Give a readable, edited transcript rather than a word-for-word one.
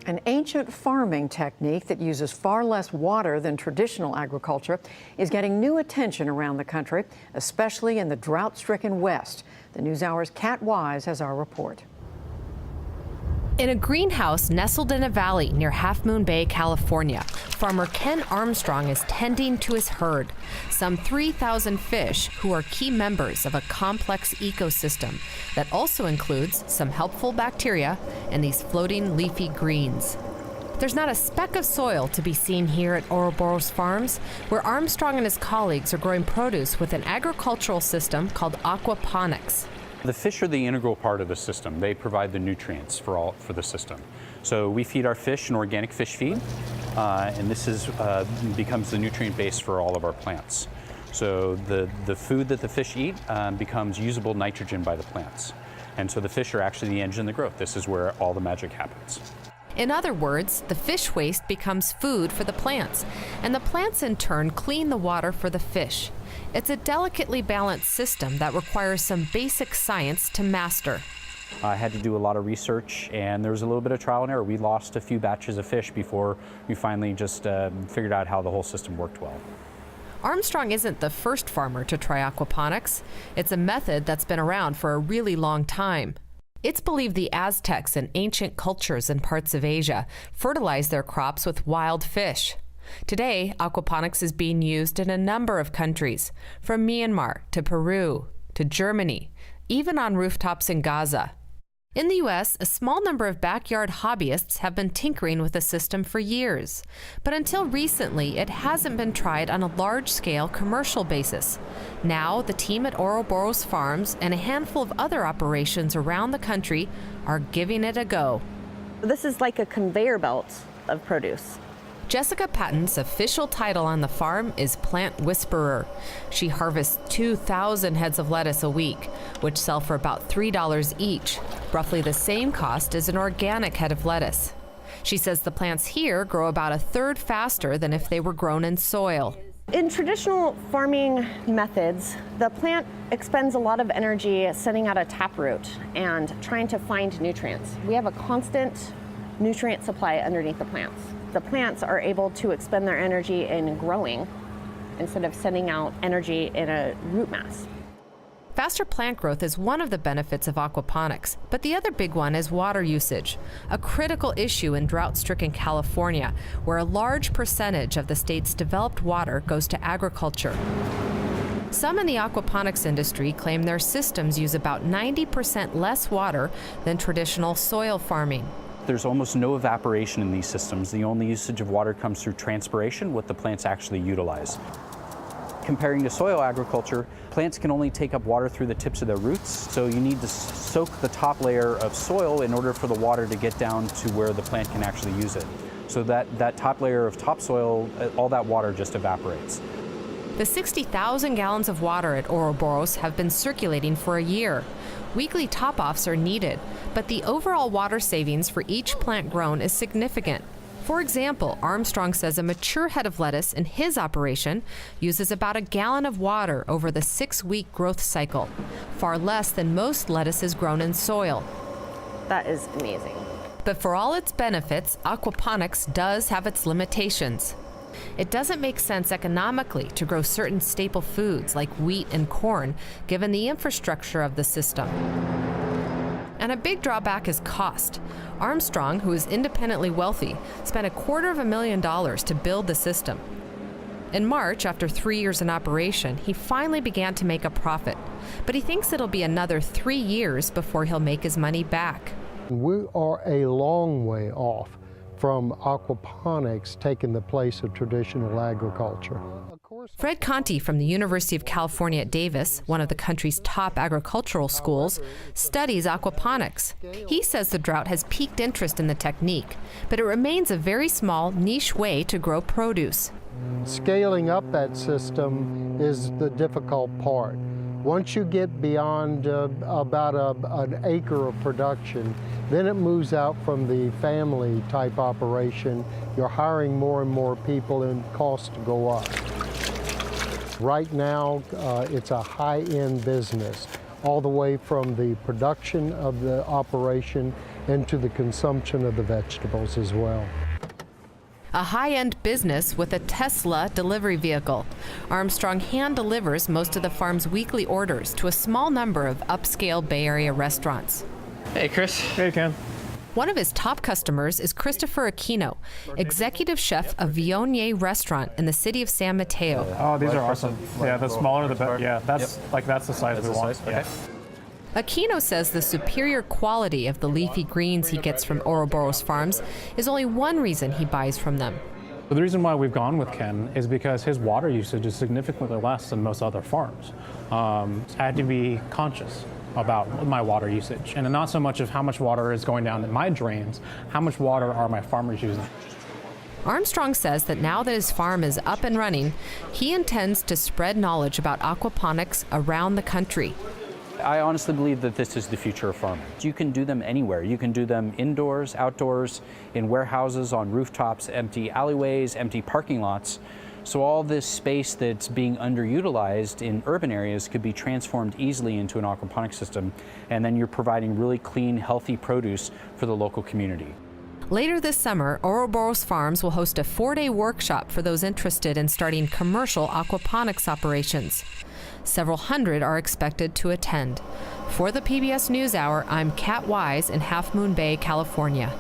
An ancient farming technique that uses far less water than traditional agriculture is getting new attention around the country, especially in the drought-stricken West. The NewsHour's Kat Wise has our report. In a greenhouse nestled in a valley near Half Moon Bay, California, farmer Ken Armstrong is tending to his herd, some 3,000 fish who are key members of a complex ecosystem that also includes some helpful bacteria and these floating leafy greens. There's not a speck of soil to be seen here at Ouroboros Farms, where Armstrong and his colleagues are growing produce with an agricultural system called aquaponics. The fish are the integral part of the system. They provide the nutrients for the system. So we feed our fish an organic fish feed, and this becomes the nutrient base for all of our plants. So the food that the fish eat becomes usable nitrogen by the plants. And so the fish are actually the engine of growth. This is where all the magic happens. In other words, the fish waste becomes food for the plants, and the plants in turn clean the water for the fish. It's a delicately balanced system that requires some basic science to master. I had to do a lot of research, and there was a little bit of trial and error. We lost a few batches of fish before we finally just figured out how the whole system worked well. Armstrong isn't the first farmer to try aquaponics. It's a method that's been around for a really long time. It's believed the Aztecs and ancient cultures in parts of Asia fertilized their crops with wild fish. Today, aquaponics is being used in a number of countries, from Myanmar to Peru to Germany, even on rooftops in Gaza. In the U.S., a small number of backyard hobbyists have been tinkering with the system for years. But until recently, it hasn't been tried on a large-scale commercial basis. Now, the team at Ouroboros Farms and a handful of other operations around the country are giving it a go. This is like a conveyor belt of produce. Jessica Patton's official title on the farm is Plant Whisperer. She harvests 2,000 heads of lettuce a week, which sell for about $3 each, roughly the same cost as an organic head of lettuce. She says the plants here grow about a third faster than if they were grown in soil. In traditional farming methods, the plant expends a lot of energy sending out a taproot and trying to find nutrients. We have a constant nutrient supply underneath the plants. The plants are able to expend their energy in growing instead of sending out energy in a root mass. Faster plant growth is one of the benefits of aquaponics, but the other big one is water usage, a critical issue in drought-stricken California, where a large percentage of the state's developed water goes to agriculture. Some in the aquaponics industry claim their systems use about 90% less water than traditional soil farming. There's almost no evaporation in these systems. The only usage of water comes through transpiration, what the plants actually utilize. Comparing to soil agriculture, plants can only take up water through the tips of their roots, so you need to soak the top layer of soil in order for the water to get down to where the plant can actually use it. So that top layer of topsoil, all that water just evaporates. The 60,000 gallons of water at Ouroboros have been circulating for a year. Weekly top-offs are needed, but the overall water savings for each plant grown is significant. For example, Armstrong says a mature head of lettuce in his operation uses about a gallon of water over the 6-week growth cycle, far less than most lettuces grown in soil. That is amazing. But for all its benefits, aquaponics does have its limitations. It doesn't make sense economically to grow certain staple foods like wheat and corn, given the infrastructure of the system. And a big drawback is cost. Armstrong, who is independently wealthy, spent $250,000 to build the system. In March, after 3 years in operation, he finally began to make a profit. But he thinks it'll be another 3 years before he'll make his money back. We are a long way off from aquaponics taking the place of traditional agriculture. Fred Conti from the University of California at Davis, one of the country's top agricultural schools, studies aquaponics. He says the drought has piqued interest in the technique, but it remains a very small, niche way to grow produce. Scaling up that system is the difficult part. Once you get beyond about an acre of production, then it moves out from the family type operation. You're hiring more and more people and costs go up. Right now, it's a high-end business, all the way from the production of the operation into the consumption of the vegetables as well. A high-end business with a Tesla delivery vehicle. Armstrong hand delivers most of the farm's weekly orders to a small number of upscale Bay Area restaurants. Hey, Chris. Hey, Ken. One of his top customers is Christopher Aquino, executive chef of Viognier Restaurant in the city of San Mateo. Oh, these are awesome. Yeah, the smaller the better. Yeah, that's the size we want. Yeah. Aquino says the superior quality of the leafy greens he gets from Ouroboros farms is only one reason he buys from them. The reason why we've gone with Ken is because his water usage is significantly less than most other farms. I had to be conscious about my water usage, and not so much of how much water is going down in my drains, how much water are my farmers using. Armstrong says that now that his farm is up and running, he intends to spread knowledge about aquaponics around the country. I honestly believe that this is the future of farming. You can do them anywhere. You can do them indoors, outdoors, in warehouses, on rooftops, empty alleyways, empty parking lots. So all this space that's being underutilized in urban areas could be transformed easily into an aquaponic system, and then you're providing really clean, healthy produce for the local community. Later this summer, Ouroboros Farms will host a 4-day workshop for those interested in starting commercial aquaponics operations. Several hundred are expected to attend. For the PBS NewsHour, I'm Kat Wise in Half Moon Bay, California.